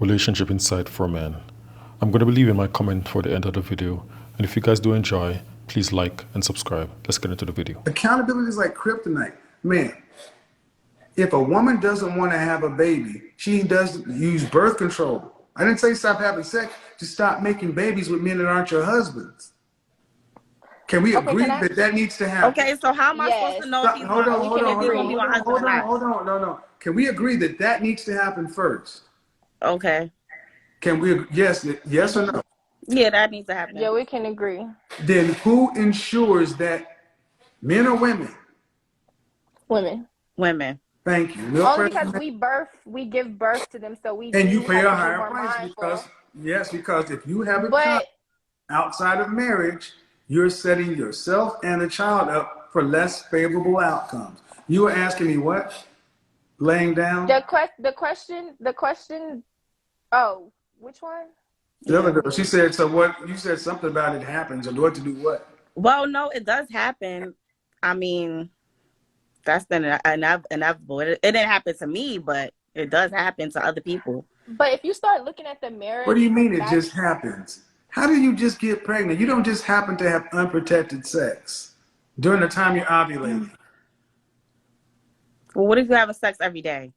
Relationship Insight for Men. I'm going to be leaving my comment for the end of the video. And if you guys do enjoy, please like and subscribe. Let's get into the video. Accountability is like kryptonite. Man, if a woman doesn't want to have a baby, she does use birth control. I didn't say stop having sex, just stop making babies with men that aren't your husbands. Can we agree that that needs to happen? Okay, so how am I supposed to know if he's going to be my husband or not? No. Can we agree that that needs to happen first? Okay. Can we, yes or no? Yeah, that needs to happen. Yeah, we can agree. Then who ensures that, men or women? Women. Women. Thank you. Only because we give birth to them, so we. And you pay a higher price because if you have a child outside of marriage, you're setting yourself and the child up for less favorable outcomes. You were asking me what? Laying down? The question. Oh, which one? The other girl, she said, so what? You said something about it happens, or what to do what? Well, no, it does happen. I mean, that's inevitable. It didn't happen to me, but it does happen to other people. But if you start looking at the marriage... What do you mean it just happens? How do you just get pregnant? You don't just happen to have unprotected sex during the time you're ovulating. Well, what if you're having sex every day?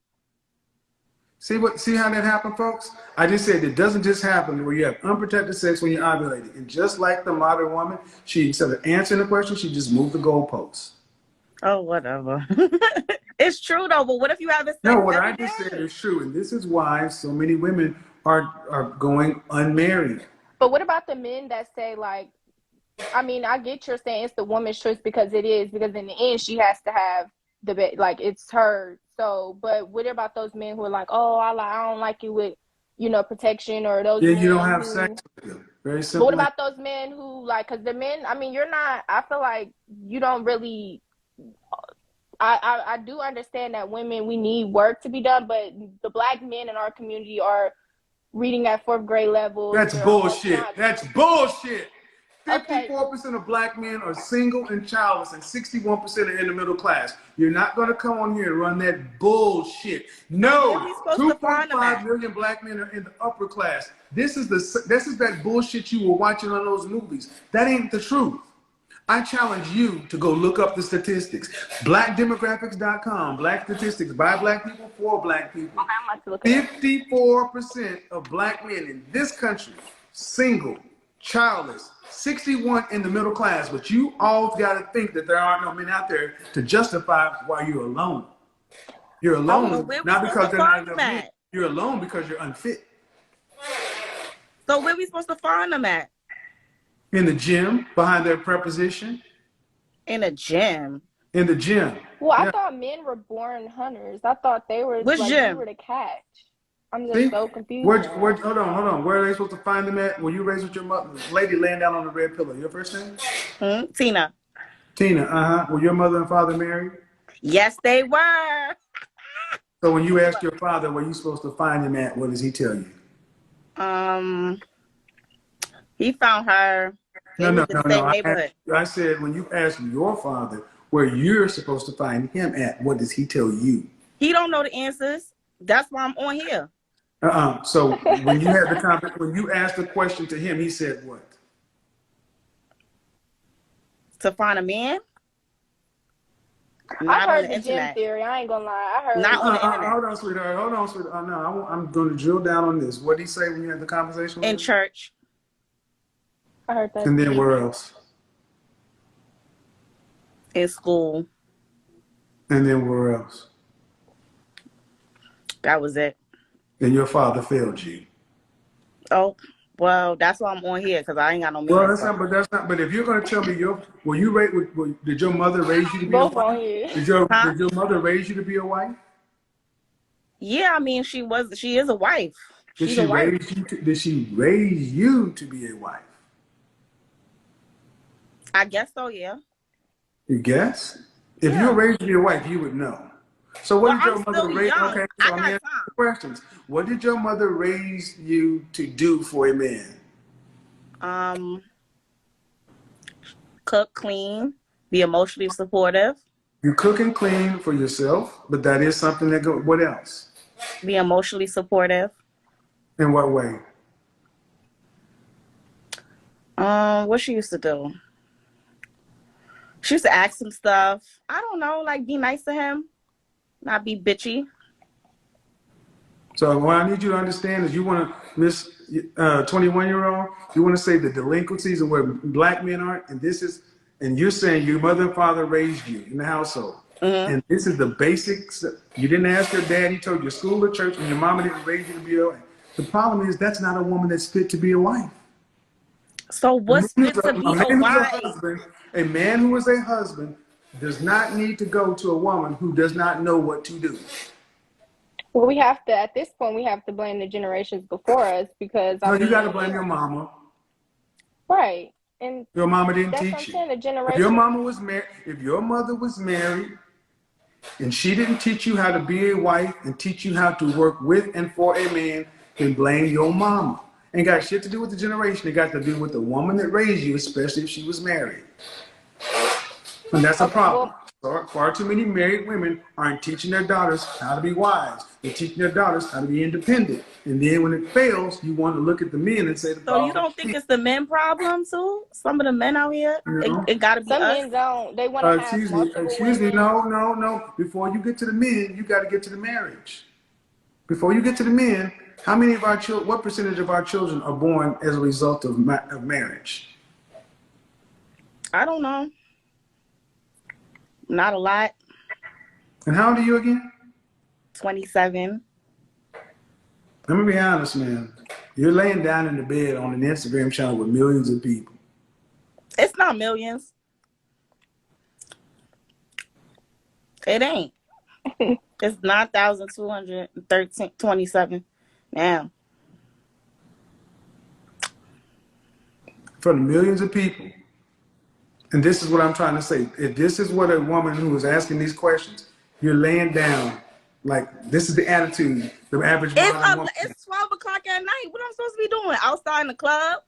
See how that happened, folks? I just said it doesn't just happen where you have unprotected sex when you're ovulating. And just like the modern woman, she, instead of answering the question, she just moved the goalposts. Oh, whatever. It's true though, but what if you have sex? No, what I just said is true, and this is why so many women are going unmarried. But what about the men that say, like, I mean, I get you're saying it's the woman's choice because it is, because in the end she has to have the baby, like it's her. So, but what about those men who are like, oh, I don't like you with, protection, or those? Yeah, you don't have sex with them. Very simple. But what about those men who, like, because the men, I mean, you're not. I feel like you don't really. I do understand that women, we need work to be done, but the black men in our community are reading at 4th grade level. That's bullshit. That's bullshit. 54% Okay. of black men are single and childless, and 61% are in the middle class. You're not going to come on here and run that bullshit. No, 2.5 million black men are in the upper class. This is that bullshit you were watching on those movies. That ain't the truth. I challenge you to go look up the statistics. Blackdemographics.com, black statistics by black people for black people. 54% of black men in this country, single, childless, 61 in the middle class, but you all got to think that there aren't no men out there to justify why you're alone. You're alone, not because they're not enough men. You're alone because you're unfit. So where are we supposed to find them at? In the gym, behind their preposition. In the gym? In the gym. Well, I thought men were born hunters. I thought they were Which gym? You were to catch. I'm just so confused. Hold on. Where are they supposed to find them at? Were you raised with your mother? Lady laying down on the red pillow. Your first name? Tina. Tina, Were your mother and father married? Yes, they were. So when you asked your father where you supposed to find him at, what does he tell you? He found her. No. I said when you asked your father where you're supposed to find him at, what does he tell you? He don't know the answers. That's why I'm on here. So when you had when you asked the question to him, he said what? To find a man? I heard the gym theory. I ain't gonna lie. I heard. Not on the internet. Hold on, sweetheart. No, I'm going to drill down on this. What did he say when you had the conversation with him? In church. I heard that. And then where else? In school. And then where else? That was it. And your father failed you. Oh, well, that's why I'm on here, because I ain't got no man. Well, that's not. But if you're going to tell me did your mother raise you to be a wife? Did your mother raise you to be a wife? Yeah, I mean, she is a wife. Did she raise you to be a wife? I guess so, yeah. You guess? If you were raised to be a wife, you would know. So what did your mother raise? Okay, so I'm asking questions. What did your mother raise you to do for a man? Cook, clean, be emotionally supportive. You cook and clean for yourself, but that is something that what else? Be emotionally supportive. In what way? What she used to do? She used to ask him stuff. I don't know, like be nice to him, not be bitchy. So what I need you to understand is you want to, Miss 21-year-old, you want to say the delinquencies and where black men are, and this is, and you're saying your mother and father raised you in the household. Mm-hmm. And this is the basics. You didn't ask your dad, he told you school or church, and your mama didn't raise you to be a wife. The problem is that's not a woman that's fit to be a wife. So what's fit to be a wife? A man who is a husband does not need to go to a woman who does not know what to do. Well, we have to, at this point, we have to blame the generations before us because No, you got to blame your mama. Right. And your mama didn't teach you. If your mama was married, if your mother was married and she didn't teach you how to be a wife and teach you how to work with and for a man, then blame your mama. Ain't got shit to do with the generation. It got to do with the woman that raised you, especially if she was married. And that's a problem. Far too many married women aren't teaching their daughters how to be wives. They're teaching their daughters how to be independent. And then when it fails, you want to look at the men and say the So you don't think it's the men problem too? Some of the men out here, it got to be some us. men don't. They want to have excuse me. No. Before you get to the men, you got to get to the marriage. Before you get to the men, how many of our children? What percentage of our children are born as a result of marriage? I don't know. Not a lot. And how old are you again? 27. Let me be honest, man. You're laying down in the bed on an Instagram channel with millions of people. It's not millions. It ain't. It's 9,227 now. For the millions of people. And this is what I'm trying to say. If this is what a woman who is asking these questions, you're laying down, like this is the attitude, the average woman. It's 12 o'clock at night. What am I supposed to be doing? Outside in the club?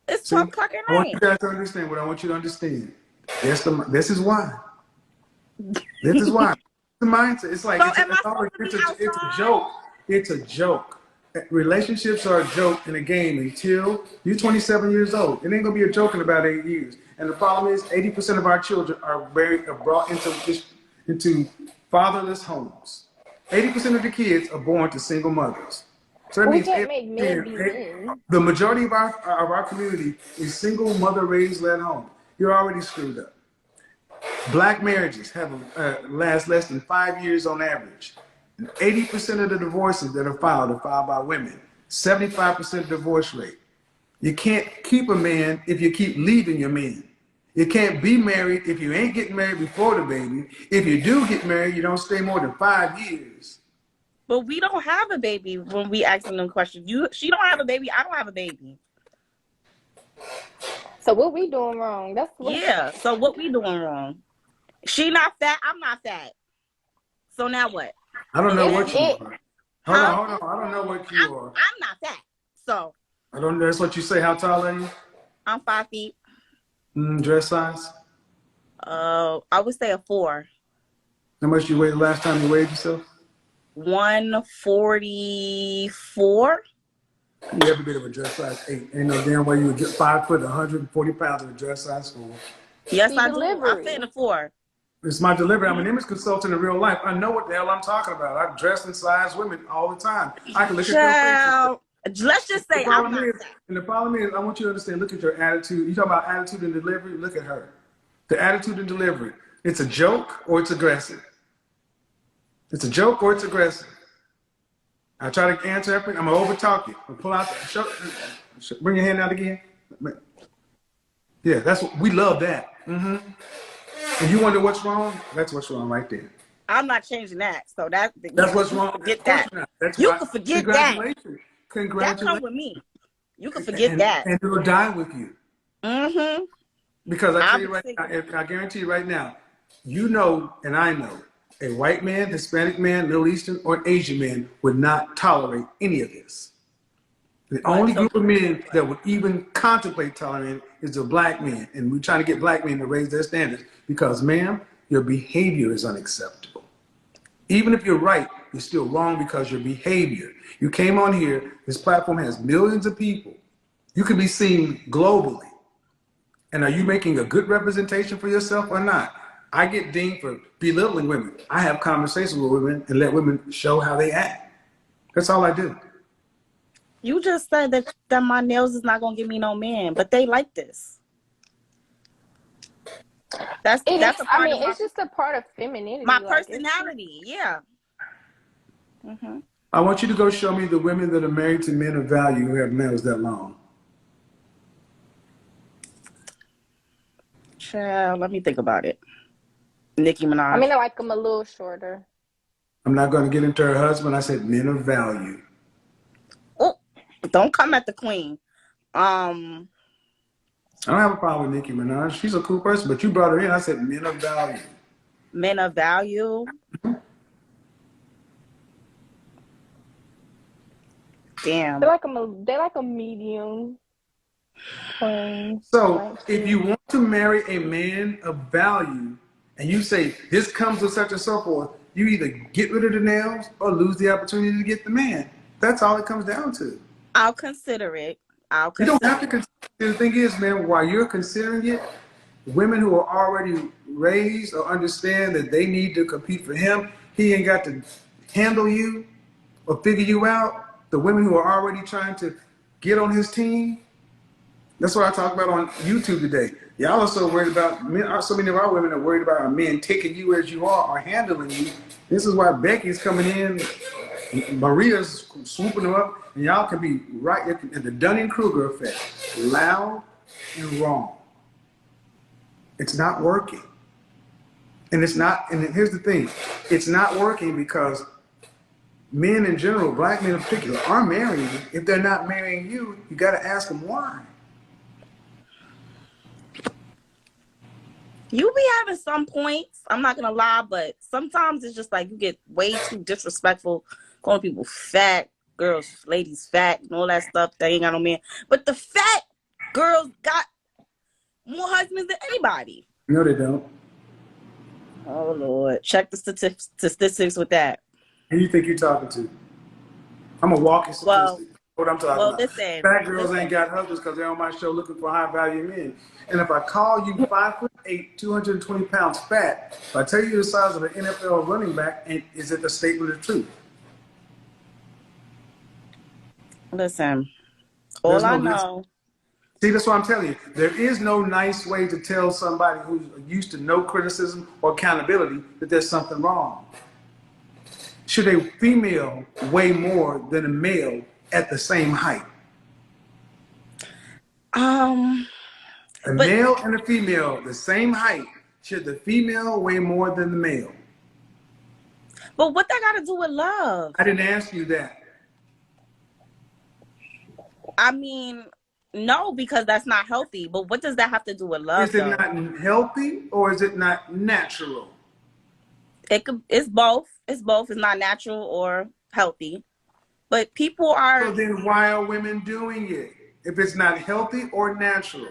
It's 12 o'clock at night. I want you guys to understand what I want you to understand. This is why. This is why. The mindset. It's like it's a joke. It's a joke. Relationships are a joke in a game until you're 27 years old. It ain't gonna be a joke in about 8 years. And the problem is 80% of our children are brought into fatherless homes. 80% of the kids are born to single mothers. So that means the majority of our community is single mother raised at home. You're already screwed up. Black marriages have last less than 5 years on average. 80% of the divorces that are filed by women. 75% divorce rate. You can't keep a man if you keep leaving your man. You can't be married if you ain't getting married before the baby. If you do get married, you don't stay more than 5 years. But we don't have a baby when we asking them questions. She don't have a baby. I don't have a baby. So what we doing wrong? So what we doing wrong? She not fat. I'm not fat. So now what? I don't know what you are. Hold on. I don't know what you are. I'm not fat. So. I don't know. That's what you say. How tall are you? I'm 5 feet. Dress size? I would say a 4. How much you weighed the last time you weighed yourself? 144. You every bit of a dress size 8. Ain't no damn way you would get 5 foot, 140 pounds in a dress size 4. Yes, I do. I fit in a 4. It's my delivery. I'm an image consultant in real life. I know what the hell I'm talking about. I dress and size women all the time. I can look at your face. Let's just say I'm not fat. And the problem is, I want you to understand, look at your attitude. You talk about attitude and delivery, look at her. The attitude and delivery. It's a joke or it's aggressive. It's a joke or it's aggressive. I try to answer everything. I'm going to over-talk you. I'll pull out bring your hand out again. Yeah, that's what we love that. Mm-hmm. And you wonder what's wrong? That's what's wrong right there. I'm not changing that. So that's what's wrong. Forget that. You can forget that. Congratulations. That come with me. You can forget that. And it'll die with you. Mm-hmm. Because I tell you right now, I guarantee you right now, you know and I know, a white man, Hispanic man, Middle Eastern, or an Asian man would not tolerate any of this. The only group of men that would even contemplate tolerating is the black men. And we're trying to get black men to raise their standards because, ma'am, your behavior is unacceptable. Even if you're right, you're still wrong because your behavior. You came on here, this platform has millions of people. You can be seen globally. And are you making a good representation for yourself or not? I get dinged for belittling women. I have conversations with women and let women show how they act. That's all I do. You just said that my nails is not going to give me no man, but they like this. That's a part of it's just a part of femininity. My personality, yeah. Mm-hmm. I want you to go show me the women that are married to men of value who have nails that long. Child, let me think about it. Nicki Minaj. I mean, I like them a little shorter. I'm not going to get into her husband. I said men of value. Oh, don't come at the queen. I don't have a problem with Nicki Minaj. She's a cool person, but you brought her in. I said men of value. Men of value? Damn. They like a medium. So if you want to marry a man of value and you say this comes with such and so forth, you either get rid of the nails or lose the opportunity to get the man. That's all it comes down to. I'll consider it. You don't have to consider. The thing is, man, while you're considering it, women who are already raised or understand that they need to compete for him, he ain't got to handle you or figure you out. The women who are already trying to get on his team, that's what I talk about on YouTube today. Y'all are so worried about men. So many of our women are worried about men taking you as you are or handling you. This is why Becky's coming in, Maria's swooping them up, and y'all can be right at the Dunning-Kruger effect. Loud and wrong. It's not working. And it's not, and here's the thing, it's not working because men in general, black men in particular, are marrying you. If they're not marrying you, you got to ask them why. You be having some points, I'm not gonna lie, but sometimes it's just like you get way too disrespectful, calling people fat, girls, ladies fat, and all that stuff. They ain't got no man. But the fat girls got more husbands than anybody. No, they don't. Oh, Lord. Check the statistics with that. Who do you think you're talking to? I'm a walking statistic. What I'm talking about. Listen, fat girls ain't got husbands because they're on my show looking for high value men. And if I call you 5'8", 220 pounds fat, if I tell you the size of an NFL running back, is it a statement of truth? Listen, all I know. See, that's what I'm telling you. There is no nice way to tell somebody who's used to no criticism or accountability that there's something wrong. Should a female weigh more than a male at the same height? A male and a female, the same height. Should the female weigh more than the male? But what that got to do with love? I didn't ask you that. I mean, no, because that's not healthy. But what does that have to do with love? Is it not healthy or is it not natural? It's both. It's both. It's not natural or healthy. But people are. So then why are women doing it? If it's not healthy or natural?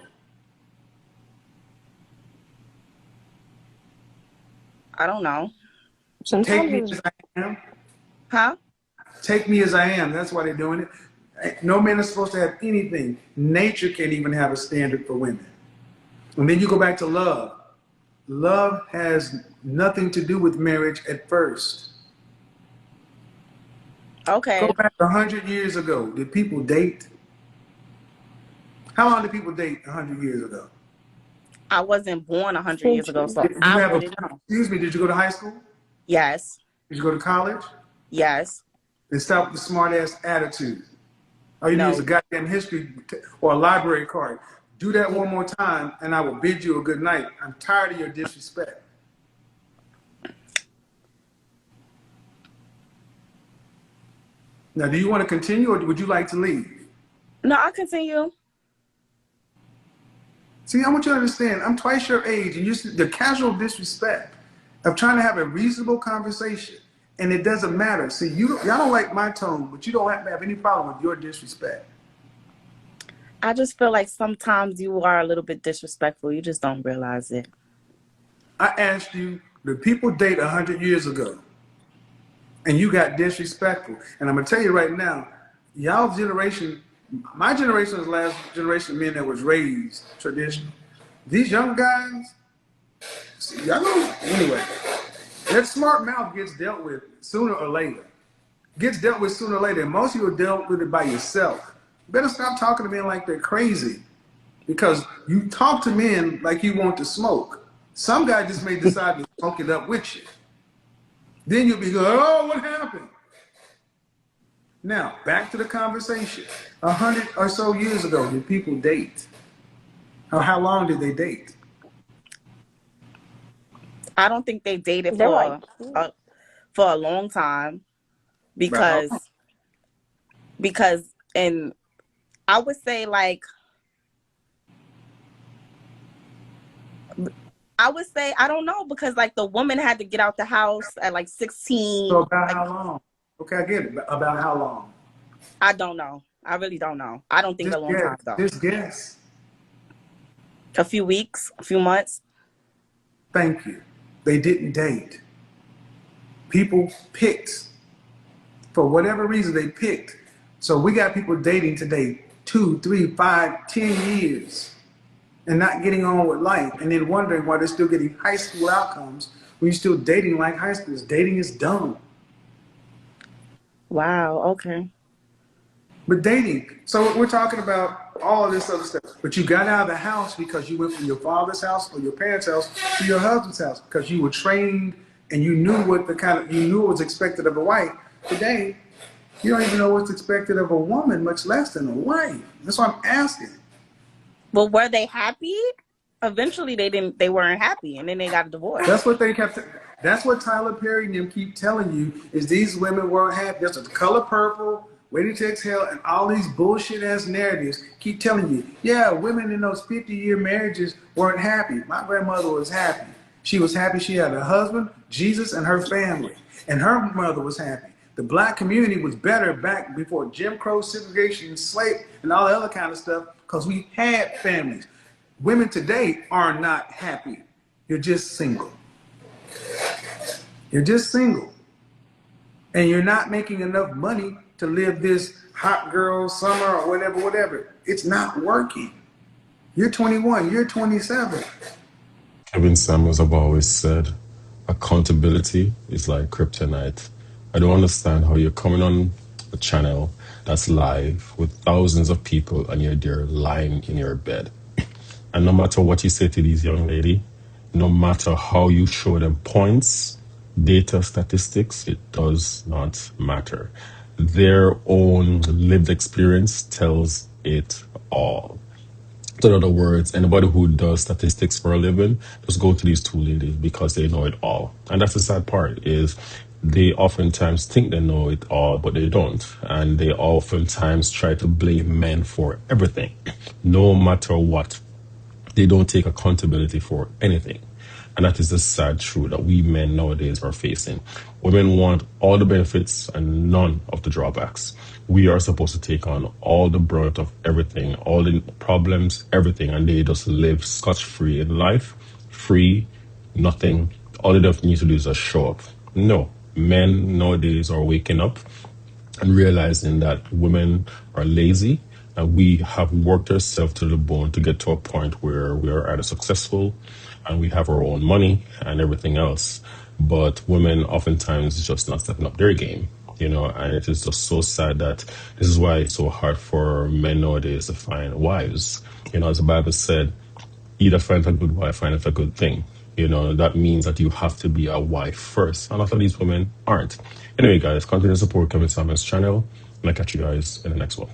I don't know. Take me as I am. Huh? Take me as I am. That's why they're doing it. No man is supposed to have anything. Nature can't even have a standard for women. And then you go back to love. Love has nothing to do with marriage at first. Okay. Go back 100 years ago. Did people date? How long did people date 100 years ago? I wasn't born 100 years ago, so I wouldn't know. Excuse me, did you go to high school? Yes. Did you go to college? Yes. Then stop with the smart-ass attitude. All you need is a goddamn history or a library card. Do that one more time, and I will bid you a good night. I'm tired of your disrespect. Now, do you want to continue, or would you like to leave? No, I'll continue. See, I want you to understand, I'm twice your age, and the casual disrespect of trying to have a reasonable conversation, and it doesn't matter. See, y'all don't like my tone, but you don't have to have any problem with your disrespect. I just feel like sometimes you are a little bit disrespectful. You just don't realize it. I asked you, did people date 100 years ago? and you got disrespectful. And I'm gonna tell you right now, y'all generation, my generation is the last generation of men that was raised traditional. These young guys, y'all know, anyway, that smart mouth gets dealt with sooner or later. Gets dealt with sooner or later. And most of you dealt with it by yourself. You better stop talking to men like they're crazy. Because you talk to men like you want to smoke. Some guy just may decide to smoke it up with you. Then you'll be going, oh, what happened? Now, back to the conversation. 100 or so years ago, did people date? Or how long did they date? I don't think they dated They're for a long time because and I would say like I don't know, because like the woman had to get out the house at like 16. So about like, how long? Okay, I get it. About how long? I don't know. I really don't know. I don't think Just a long guess. time though. Just guess. A few weeks, a few months. Thank you. They didn't date. People picked. For whatever reason, they picked. So we got people dating today 2, 3, 5, 10 years and not getting on with life, and then wondering why they're still getting high school outcomes when you're still dating like high schoolers. Dating is dumb. Wow, okay. But dating, so we're talking about all of this other stuff. But you got out of the house because you went from your father's house or your parents' house to your husband's house because you were trained and you knew what you knew what was expected of a wife. Today, you don't even know what's expected of a woman, much less than a wife. That's why I'm asking. Well, were they happy? Eventually they weren't happy, and then they got a divorce. That's what they kept. That's what Tyler Perry and them keep telling you, is these women weren't happy. That's the Color Purple, Waiting to Exhale, and all these bullshit ass narratives keep telling you, yeah, women in those 50-year marriages weren't happy. My grandmother was happy. She was happy she had a husband, Jesus, and her family. And her mother was happy. The black community was better back before Jim Crow, segregation, slave, and all the other kind of stuff, because we had families. Women today are not happy. You're just single. You're just single. And you're not making enough money to live this hot girl summer or whatever. It's not working. You're 21, you're 27. Kevin Samuels have always said, accountability is like kryptonite. I don't understand how you're coming on a channel that's live with thousands of people and you're there lying in your bed. And no matter what you say to these young ladies, no matter how you show them points, data, statistics, it does not matter. Their own lived experience tells it all. So in other words, anybody who does statistics for a living, just go to these two ladies because they know it all. And that's the sad part, is they oftentimes think they know it all, but they don't. And they oftentimes try to blame men for everything, no matter what. They don't take accountability for anything. And that is the sad truth that we men nowadays are facing. Women want all the benefits and none of the drawbacks. We are supposed to take on all the brunt of everything, all the problems, everything, and they just live scotch-free in life, free, nothing. All they need to do is just show up. No, men nowadays are waking up and realizing that women are lazy, and we have worked ourselves to the bone to get to a point where we are either successful and we have our own money and everything else. But women oftentimes just not stepping up their game, and it is just so sad that this is why it's so hard for men nowadays to find wives. As the Bible said, either find a good wife, find a good thing. That means that you have to be a wife first. And a lot of these women aren't. Anyway, guys, continue to support Kevin Samuel's channel, and I'll catch you guys in the next one.